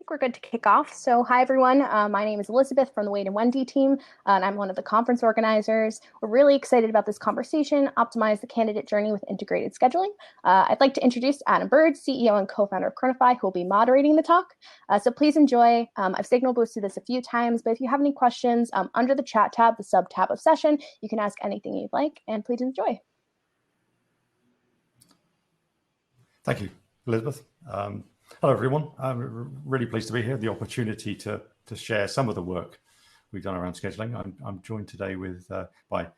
think we're good to kick off. So hi, everyone. My name is Elizabeth from the Wade and Wendy team, and I'm one of the conference organizers. We're really excited about this conversation, Optimize the Candidate Journey with Integrated Scheduling. I'd like to introduce Adam Bird, CEO and co-founder of Chronify, who will be moderating the talk. So please enjoy. I've signal boosted this a few times, but if you have any questions, under the chat tab, the sub tab of session, you can ask anything you'd like, and please enjoy. Thank you, Elizabeth. Hello, everyone. I'm really pleased to be here, the opportunity to share some of the work we've done around scheduling. I'm joined today by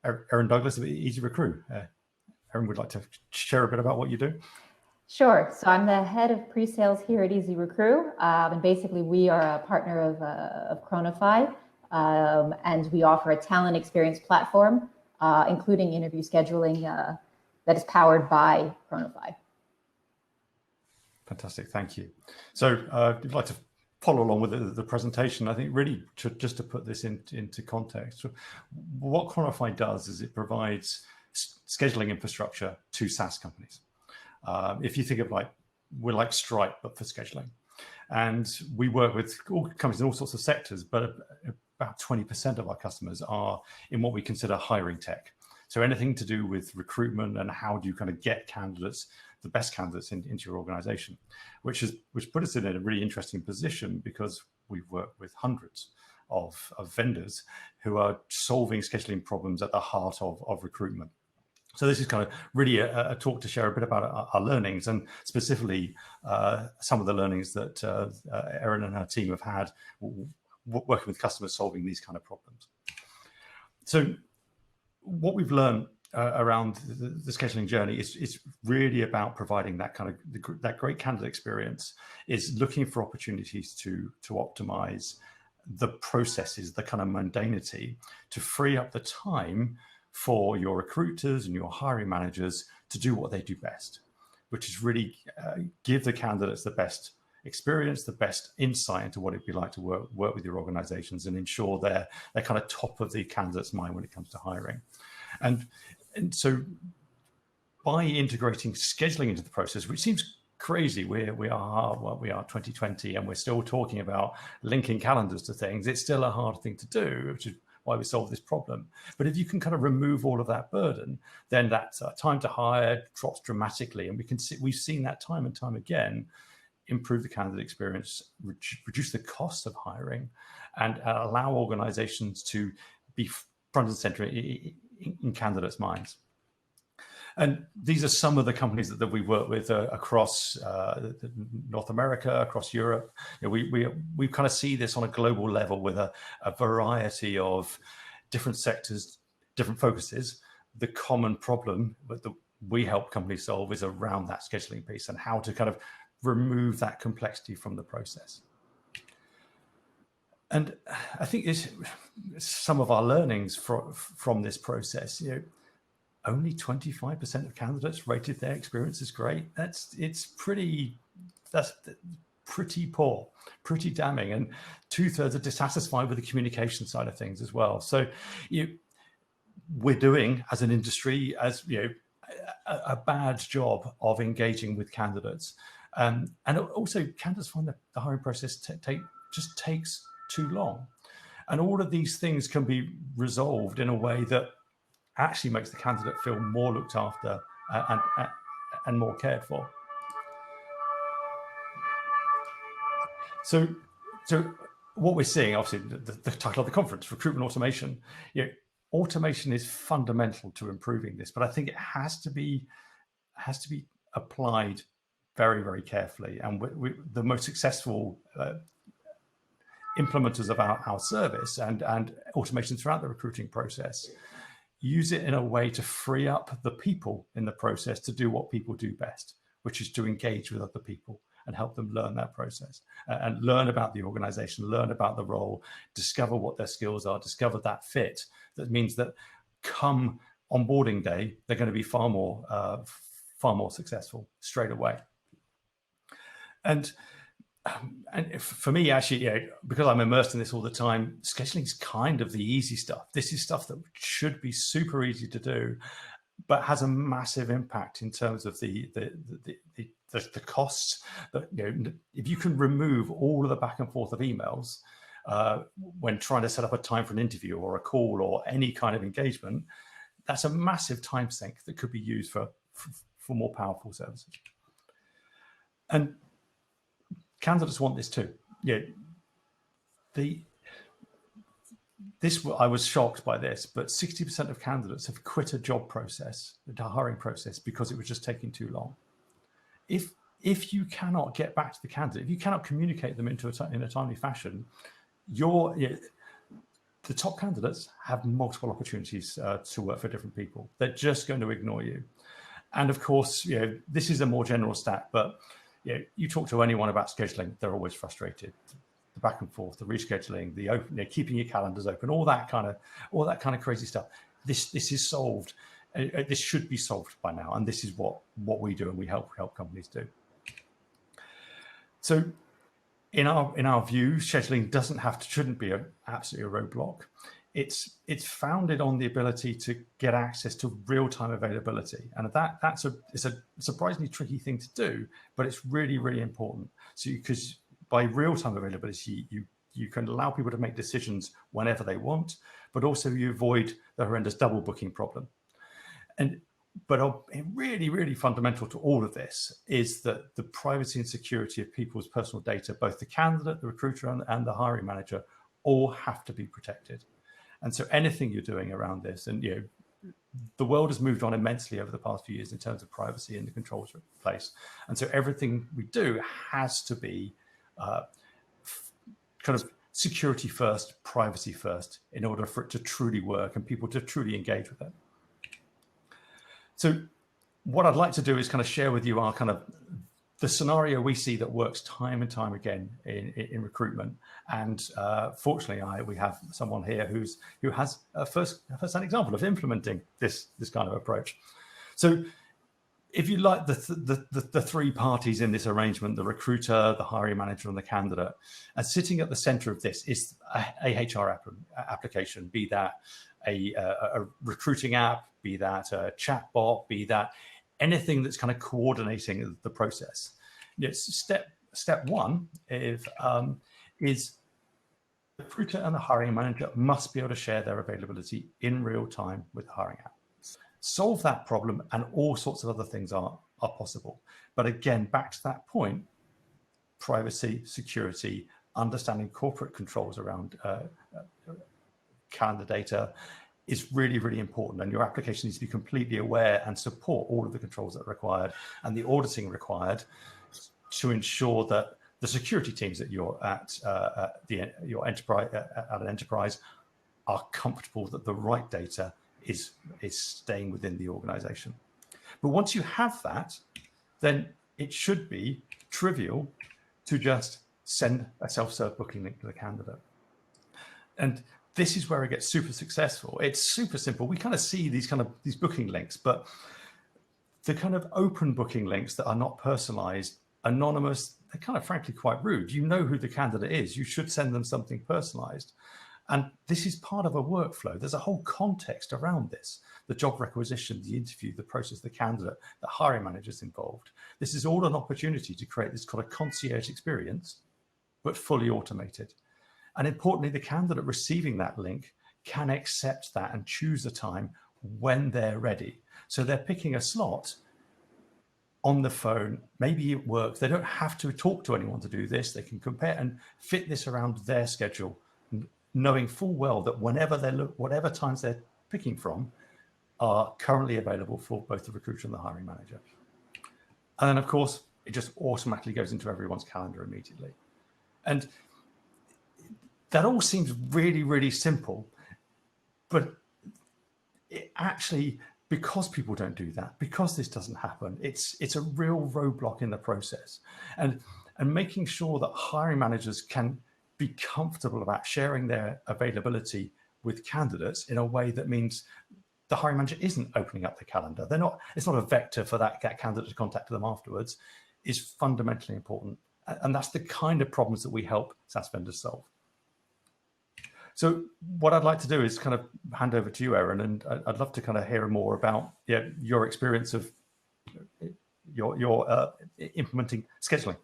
Erin Douglas of Easy Recruit. Erin would like to share a bit about what you do. Sure. So I'm the head of pre-sales here at Easy Recruit, and basically we are a partner of Chronify, and we offer a talent experience platform, including interview scheduling that is powered by Chronify. Fantastic, thank you. So I'd like to follow along with the presentation. I think really just to put this into context, what Chronify does is it provides scheduling infrastructure to SaaS companies. If you think of we're like Stripe, but for scheduling. And we work with all companies in all sorts of sectors, but about 20% of our customers are in what we consider hiring tech. So anything to do with recruitment and how do you kind of get candidates, the best candidates into your organization, which put us in a really interesting position because we've worked with hundreds of vendors who are solving scheduling problems at the heart of recruitment. So this is kind of really a talk to share a bit about our learnings, and specifically some of the learnings that Erin and her team have had working with customers solving these kind of problems. So what we've learned around the scheduling journey is really about providing that kind of that great candidate experience, is looking for opportunities to optimize the processes, the kind of mundanity, to free up the time for your recruiters and your hiring managers to do what they do best, which is really give the candidates the best experience, the best insight into what it'd be like to work with your organizations and ensure they're kind of top of the candidate's mind when it comes to hiring. And so by integrating scheduling into the process, which seems crazy, we are 2020 and we're still talking about linking calendars to things. It's still a hard thing to do, which is why we solve this problem. But if you can kind of remove all of that burden, then that time to hire drops dramatically. And we've seen that time and time again, improve the candidate experience, reduce the cost of hiring, and allow organizations to be front and center in candidates' minds. And these are some of the companies that we work with across North America, across Europe. You know, we kind of see this on a global level with a variety of different sectors, different focuses. The common problem that we help companies solve is around that scheduling piece and how to kind of remove that complexity from the process. And I think it's some of our learnings from this process. You know, only 25% of candidates rated their experience as great. That's pretty poor, pretty damning, and 2/3 are dissatisfied with the communication side of things as well. So we're doing as an industry, a bad job of engaging with candidates, and also candidates find that the hiring process just takes too long, and all of these things can be resolved in a way that actually makes the candidate feel more looked after and more cared for. So what we're seeing, obviously, the title of the conference, Recruitment Automation. Automation is fundamental to improving this, but I think it has to be applied very, very carefully. And the most successful implementers of our service and automation throughout the recruiting process use it in a way to free up the people in the process to do what people do best, which is to engage with other people and help them learn that process and learn about the organization, learn about the role, discover what their skills are, discover that fit. That means that come onboarding day, they're going to be far more successful straight away. And for me, actually, because I'm immersed in this all the time, scheduling is kind of the easy stuff. This is stuff that should be super easy to do. but has a massive impact in terms of the costs. That, you know, if you can remove all of the back and forth of emails when trying to set up a time for an interview or a call or any kind of engagement, that's a massive time sink that could be used for more powerful services. And candidates want this too. Yeah, I was shocked by this, but 60% of candidates have quit a job process, the hiring process, because it was just taking too long. If you cannot get back to the candidate, if you cannot communicate them in a timely fashion, the top candidates have multiple opportunities to work for different people. They're just going to ignore you. And of course, you know, this is a more general stat, but you talk to anyone about scheduling, they're always frustrated. The back and forth, the rescheduling, the open, keeping your calendars open, all that kind of crazy stuff. This is solved. This should be solved by now, and this is what we do, and we help companies do. So, in our view, scheduling shouldn't be absolutely a roadblock. It's founded on the ability to get access to real-time availability, and it's a surprisingly tricky thing to do, but it's really, really important. So because by real-time availability, you can allow people to make decisions whenever they want, but also you avoid the horrendous double booking problem. But really, really fundamental to all of this is that the privacy and security of people's personal data, both the candidate, the recruiter, and the hiring manager, all have to be protected. And so anything you're doing around this, and the world has moved on immensely over the past few years in terms of privacy and the controls in place. And so everything we do has to be kind of security first, privacy first, in order for it to truly work and people to truly engage with it. So what I'd like to do is kind of share with you our kind of the scenario we see that works time and time again in recruitment. And fortunately, we have someone here who has a first-hand example of implementing this kind of approach. So if you like the three parties in this arrangement, the recruiter, the hiring manager, and the candidate, and sitting at the center of this is a HR application, be that a recruiting app, be that a chatbot, be that anything that's kind of coordinating the process. Step one is the recruiter and the hiring manager must be able to share their availability in real time with the hiring app. Solve that problem, and all sorts of other things are possible. But again, back to that point, privacy, security, understanding corporate controls around calendar data is really, really important. And your application needs to be completely aware and support all of the controls that are required and the auditing required to ensure that the security teams that you're at your enterprise at an enterprise are comfortable that the right data is staying within the organization. But once you have that, then it should be trivial to just send a self-serve booking link to the candidate. And this is where it gets super successful. It's super simple. We kind of see these booking links, but the kind of open booking links that are not personalized, anonymous, they're kind of frankly quite rude. You know who the candidate is. You should send them something personalized. And this is part of a workflow. There's a whole context around this. The job requisition, the interview, the process, the candidate, the hiring managers involved. This is all an opportunity to create this kind of concierge experience, but fully automated. And importantly, the candidate receiving that link can accept that and choose a time when they're ready. So they're picking a slot on the phone, maybe it works. They don't have to talk to anyone to do this. They can compare and fit this around their schedule, knowing full well that whatever times they're picking from are currently available for both the recruiter and the hiring manager. And then, of course, it just automatically goes into everyone's calendar immediately. And that all seems really, really simple, but it actually, because people don't do that, because this doesn't happen, it's a real roadblock in the process. And making sure that hiring managers can be comfortable about sharing their availability with candidates in a way that means the hiring manager isn't opening up the calendar. It's not a vector for that candidate to contact them afterwards, is fundamentally important. And that's the kind of problems that we help SaaS vendors solve. So what I'd like to do is kind of hand over to you, Erin, and I'd love to kind of hear more about your experience of your implementing scheduling.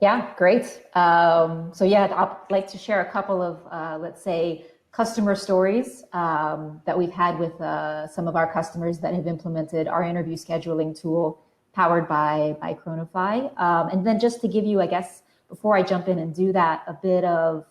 Yeah, great. So yeah, I'd like to share a couple of, let's say, customer stories that we've had with some of our customers that have implemented our interview scheduling tool powered by Chronify. And then just to give you, I guess, before I jump in and do that, a bit of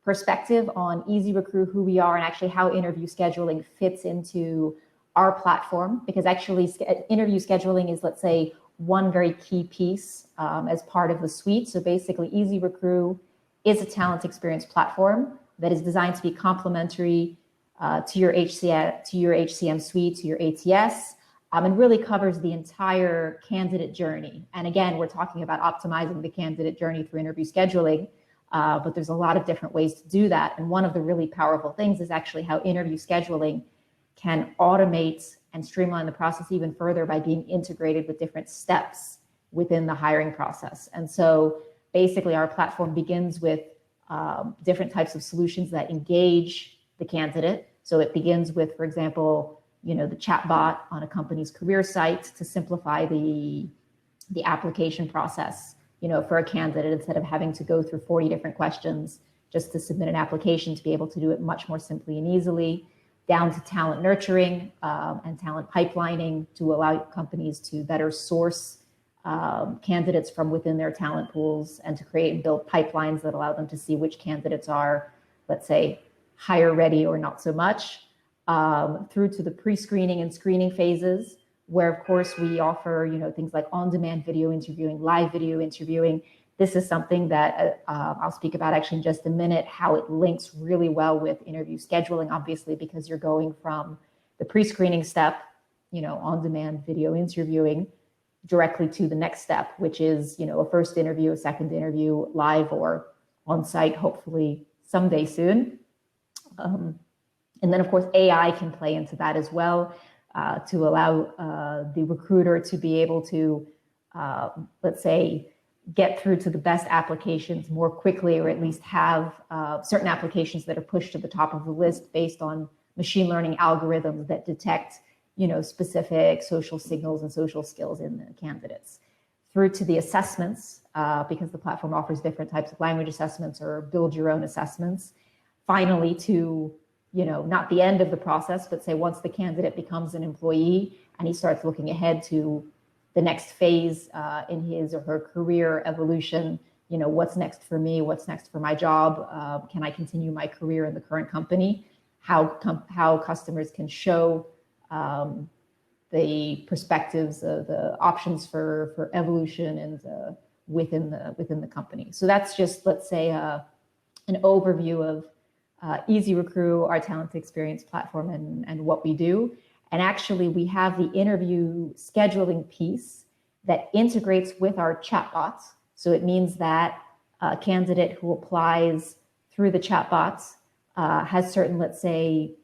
perspective on Easy Recruit, who we are, and actually how interview scheduling fits into our platform, because actually interview scheduling is, let's say, one very key piece as part of the suite. So basically, Easy Recruit is a talent experience platform that is designed to be complementary to your HCM suite, to your ATS, and really covers the entire candidate journey. And again, we're talking about optimizing the candidate journey through interview scheduling, but there's a lot of different ways to do that. And one of the really powerful things is actually how interview scheduling can automate and streamline the process even further by being integrated with different steps within the hiring process. And so basically our platform begins with different types of solutions that engage the candidate. So it begins with, for example, the chatbot on a company's career site to simplify the application process, for a candidate, instead of having to go through 40 different questions just to submit an application, to be able to do it much more simply and easily, down to talent nurturing and talent pipelining to allow companies to better source candidates from within their talent pools, and to create and build pipelines that allow them to see which candidates are, let's say, hire ready or not so much, through to the pre-screening and screening phases, where of course we offer, things like on-demand video interviewing, live video interviewing. This is something that I'll speak about actually in just a minute, how it links really well with interview scheduling, obviously, because you're going from the pre-screening step, on-demand video interviewing, directly to the next step, which is, a first interview, a second interview, live or on-site, hopefully someday soon. And then, of course, AI can play into that as well, to allow the recruiter to be able to, let's say, get through to the best applications more quickly, or at least have certain applications that are pushed to the top of the list based on machine learning algorithms that detect, specific social signals and social skills in the candidates. Through to the assessments, because the platform offers different types of language assessments or build your own assessments. Finally, to, not the end of the process, but say once the candidate becomes an employee and he starts looking ahead to the next phase in his or her career evolution, what's next for me, what's next for my job, can I continue my career in the current company, how customers can show the perspectives, the options for evolution and within the company. So that's just, let's say, an overview of Easy Recruit, our talent experience platform, and what we do. And actually, we have the interview scheduling piece that integrates with our chatbots. So it means that a candidate who applies through the chatbots has certain, let's say,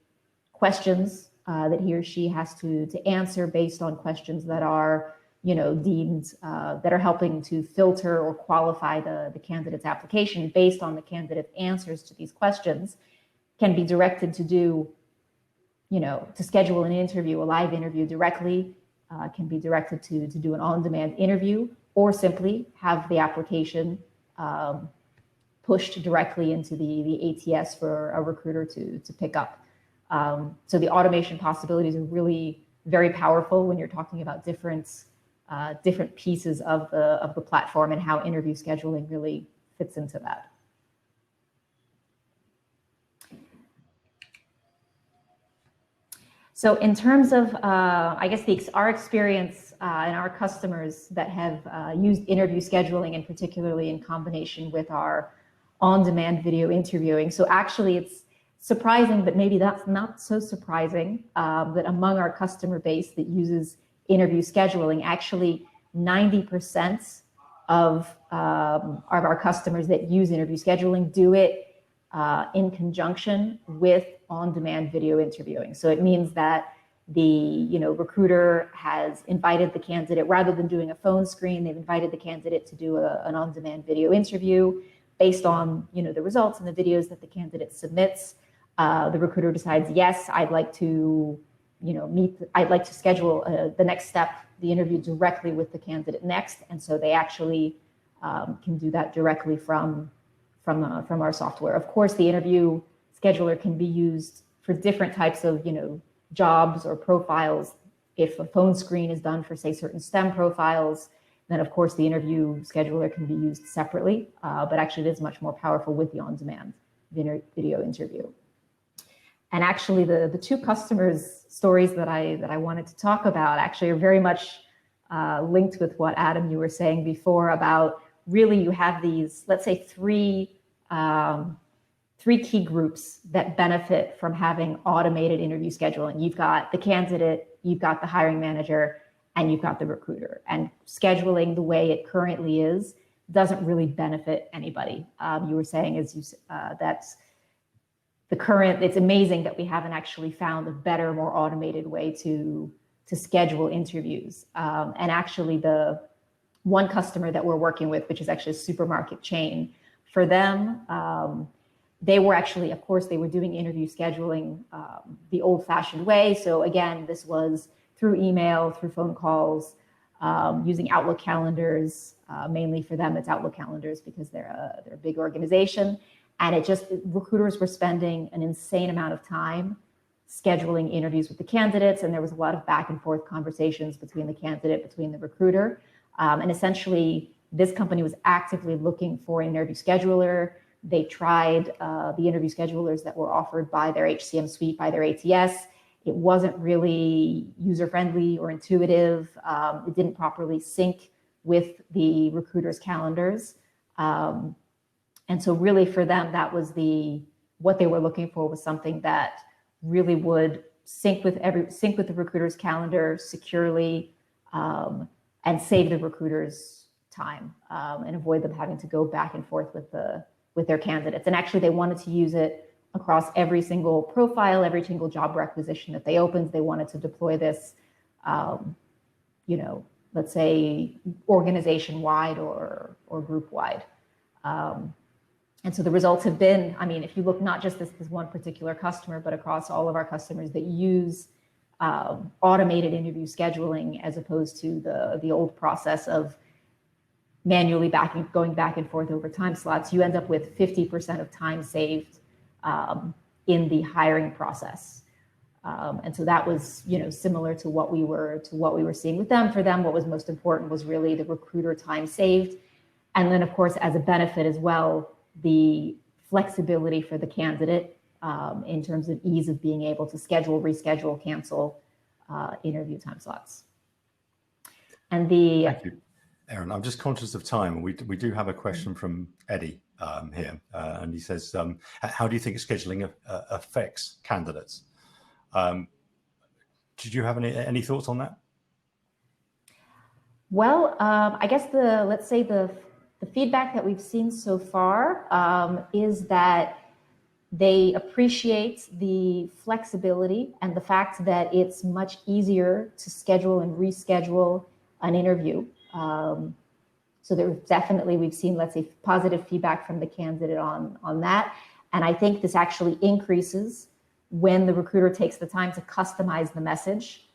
questions that he or she has to answer based on questions that are, deemed that are helping to filter or qualify the candidate's application based on the candidate's answers to these questions, can be directed to do, to schedule an interview, a live interview directly, can be directed to do an on-demand interview, or simply have the application pushed directly into the ATS for a recruiter to pick up. So the automation possibilities are really very powerful when you're talking about different pieces of the platform, and how interview scheduling really fits into that. So in terms of, I guess, our experience and our customers that have used interview scheduling, and particularly in combination with our on-demand video interviewing. So actually it's surprising, but maybe that's not so surprising, that among our customer base that uses interview scheduling, actually 90% of our customers that use interview scheduling do it in conjunction with on-demand video interviewing. So it means that the recruiter has invited the candidate, rather than doing a phone screen, they've invited the candidate to do an on-demand video interview. based on, the results and the videos that the candidate submits, the recruiter decides, yes, I'd like to, I'd like to schedule the next step, the interview directly with the candidate next. And so they actually can do that directly from our software. Of course, the interview scheduler can be used for different types of, jobs or profiles. If a phone screen is done for, say, certain STEM profiles, then of course the interview scheduler can be used separately, but actually it is much more powerful with the on-demand video interview. And actually the two customers' stories that I wanted to talk about actually are very much linked with what, Adam, you were saying before about really you have these, let's say, three key groups that benefit from having automated interview scheduling. You've got the candidate, you've got the hiring manager, and you've got the recruiter. And scheduling the way it currently is doesn't really benefit anybody. You were saying that's the current, it's amazing that we haven't actually found a better, more automated way to schedule interviews. And actually the one customer that we're working with, which is actually a supermarket chain, for them, they were actually, of course, they were doing interview scheduling the old-fashioned way. So again, this was through email, through phone calls, using Outlook calendars. Mainly for them, it's Outlook calendars because they're a big organization. And recruiters were spending an insane amount of time scheduling interviews with the candidates. And there was a lot of back and forth conversations between the candidate, between the recruiter. And essentially, this company was actively looking for an interview scheduler. They tried the interview schedulers that were offered by their HCM suite, by their ATS. It wasn't really user-friendly or intuitive. It didn't properly sync with the recruiter's calendars. And so really for them, that was what they were looking for, was something that really would sync with the recruiter's calendar securely, and save the recruiter's time, and avoid them having to go back and forth with their candidates. And actually they wanted to use it across every single profile, every single job requisition that they opened. They wanted to deploy this, let's say organization-wide or group-wide. And so the results have been, if you look not just this one particular customer, but across all of our customers that use automated interview scheduling as opposed to the old process of manually going back and forth over time slots, you end up with 50% of time saved in the hiring process. And so that was, similar to what we were seeing with them. For them, what was most important was really the recruiter time saved. And then, of course, as a benefit as well, the flexibility for the candidate in terms of ease of being able to schedule, reschedule, cancel interview time slots. And Thank you, Erin. I'm just conscious of time. We do have a question from Eddie here, and he says, how do you think scheduling affects candidates? Did you have any thoughts on that? Well, I guess let's say the feedback that we've seen so far is that they appreciate the flexibility and the fact that it's much easier to schedule and reschedule an interview. So we've seen, let's say, positive feedback from the candidate on that. And I think this actually increases when the recruiter takes the time to customize the message,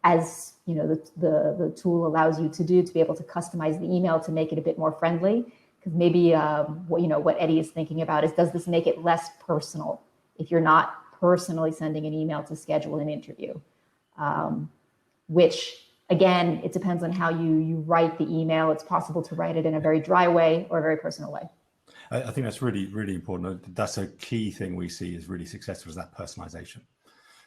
as the tool allows you to do, to be able to customize the email to make it a bit more friendly. Because maybe what Eddie is thinking about is, does this make it less personal if you're not personally sending an email to schedule an interview? Which, again, it depends on how you write the email. It's possible to write it in a very dry way or a very personal way. I think that's really, really important. That's a key thing we see is really successful, is that personalization.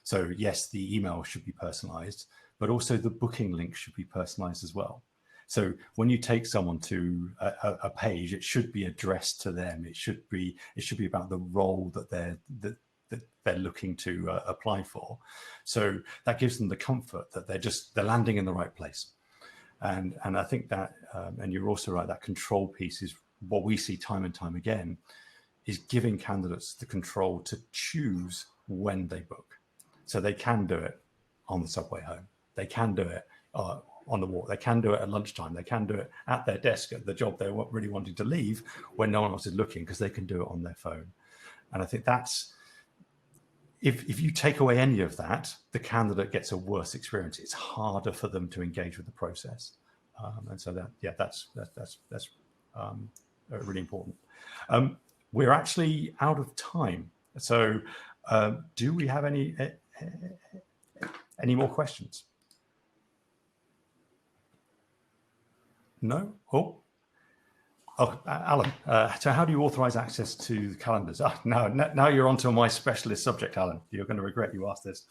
So yes, the email should be personalized, but also the booking link should be personalized as well. So when you take someone to a page, it should be addressed to them. It should be about the role that they're looking to apply for. So that gives them the comfort that they're landing in the right place. And I think that, and you're also right, that control piece is what we see time and time again, is giving candidates the control to choose when they book. So they can do it on the subway home. They can do it on the walk. They can do it at lunchtime. They can do it at their desk at the job they're really wanting to leave when no one else is looking, because they can do it on their phone. And I think that's, if you take away any of that, the candidate gets a worse experience. It's harder for them to engage with the process. And so that's really important. We're actually out of time. So do we have any more questions? No? Oh, Alan, so how do you authorize access to calendars? Now you're onto my specialist subject, Alan. You're going to regret you asked this.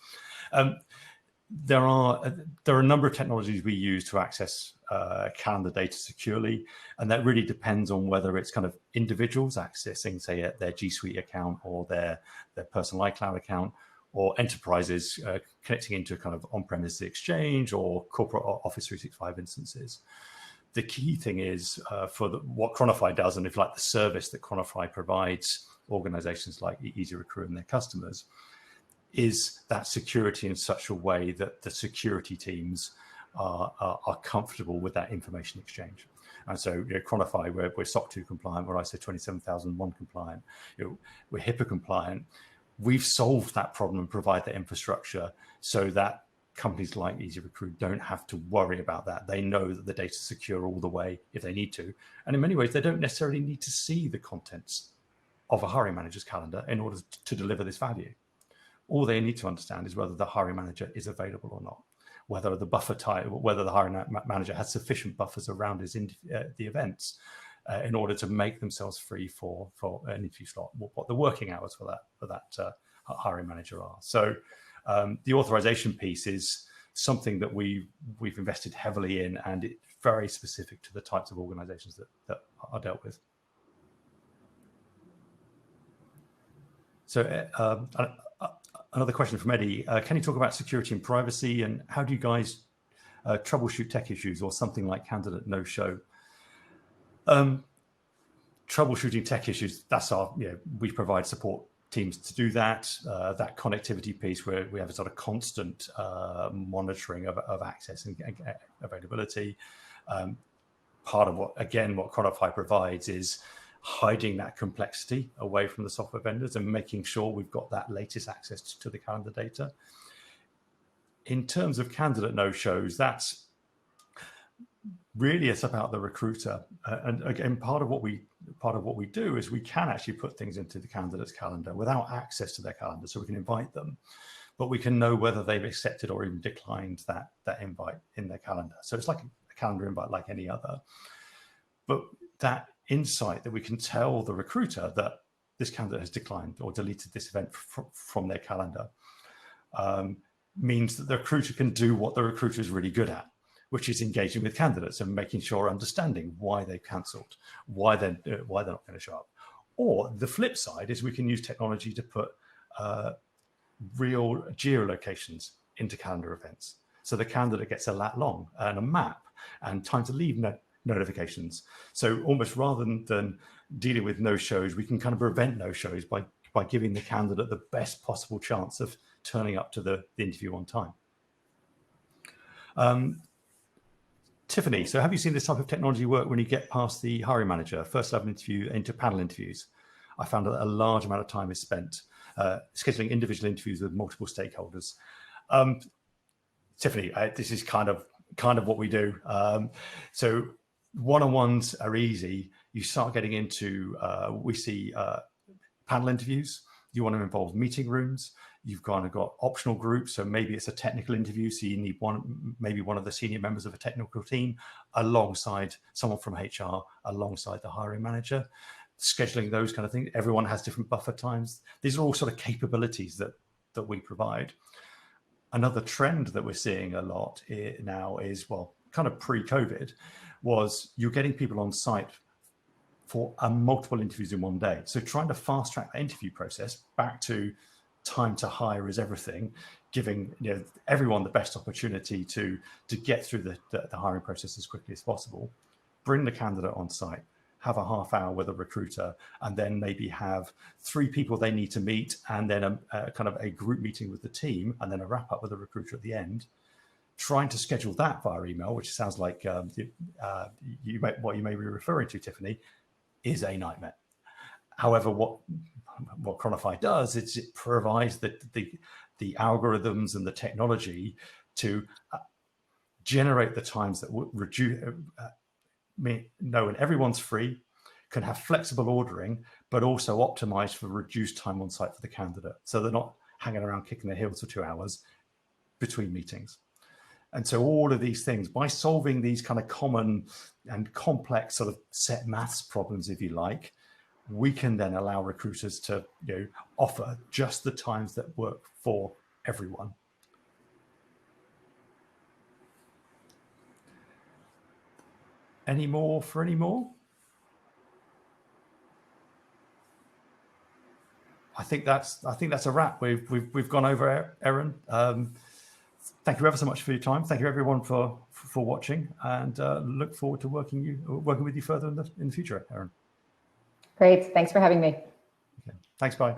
There are a number of technologies we use to access calendar data securely, and that really depends on whether it's kind of individuals accessing, say, their G Suite account or their personal iCloud account, or enterprises connecting into a kind of on-premise Exchange or corporate Office 365 instances. The key thing is for what Chronify does, and if like the service that Chronify provides organizations like Easy Recruit and their customers, is that security in such a way that the security teams are comfortable with that information exchange. And so, Chronify, we're SOC 2 compliant, where I say 27001 compliant. We're HIPAA compliant. We've solved that problem and provide the infrastructure so that companies like Easy Recruit don't have to worry about that. They know that the data is secure all the way if they need to. And in many ways, they don't necessarily need to see the contents of a hiring manager's calendar in order to deliver this value. All they need to understand is whether the hiring manager is available or not, whether the buffer type, whether the hiring manager has sufficient buffers around the events in order to make themselves free for an interview slot, what the working hours for that hiring manager are. So the authorization piece is something that we've invested heavily in, and it's very specific to the types of organizations that are dealt with. So another question from Eddie. Can you talk about security and privacy, and how do you guys troubleshoot tech issues or something like candidate no-show? Troubleshooting tech issues, that's we provide support teams to do that. That connectivity piece where we have a sort of constant monitoring of access and availability. Part of what Chronify provides is hiding that complexity away from the software vendors and making sure we've got that latest access to the calendar data. In terms of candidate no-shows, that's really, it's about the recruiter. And again, part of what we do is we can actually put things into the candidate's calendar without access to their calendar, so we can invite them, but we can know whether they've accepted or even declined that invite in their calendar. So it's like a calendar invite like any other. But that insight that we can tell the recruiter that this candidate has declined or deleted this event from their calendar means that the recruiter can do what the recruiter is really good at, which is engaging with candidates and making sure, understanding why they've cancelled, why they're not going to show up. Or the flip side is we can use technology to put real geolocations into calendar events. So the candidate gets a lat long and a map and time to leave notifications. So almost rather than dealing with no-shows, we can kind of prevent no-shows by giving the candidate the best possible chance of turning up to the interview on time. Tiffany, so have you seen this type of technology work when you get past the hiring manager, first level interview into panel interviews? I found that a large amount of time is spent scheduling individual interviews with multiple stakeholders. Tiffany, this is kind of what we do. So one-on-ones are easy. You start getting into, we see panel interviews. You want to involve meeting rooms. You've kind of got optional groups. So maybe it's a technical interview. So you need maybe one of the senior members of a technical team alongside someone from HR, alongside the hiring manager, scheduling those kind of things. Everyone has different buffer times. These are all sort of capabilities that we provide. Another trend that we're seeing a lot now is, well, kind of pre-COVID, was you're getting people on site for multiple interviews in one day. So trying to fast track the interview process back to time to hire is everything, giving everyone the best opportunity to get through the hiring process as quickly as possible. Bring the candidate on site, have a half hour with a recruiter, and then maybe have 3 people they need to meet, and then a kind of a group meeting with the team, and then a wrap up with the recruiter at the end. trying to schedule that via email, which sounds like what you may be referring to, Tiffany, is a nightmare. However, what Chronify does is it provides the algorithms and the technology to generate the times that will reduce, know when everyone's free, can have flexible ordering, but also optimize for reduced time on site for the candidate. So they're not hanging around kicking their heels for 2 hours between meetings. And so all of these things, by solving these kind of common and complex sort of set maths problems, if you like, we can then allow recruiters to offer just the times that work for everyone. Any more for any more? I think that's a wrap. We've gone over, Erin. Thank you ever so much for your time. Thank you everyone for watching, and look forward to working with you further in the future, Erin. Great. Thanks for having me. Okay. Thanks. Bye.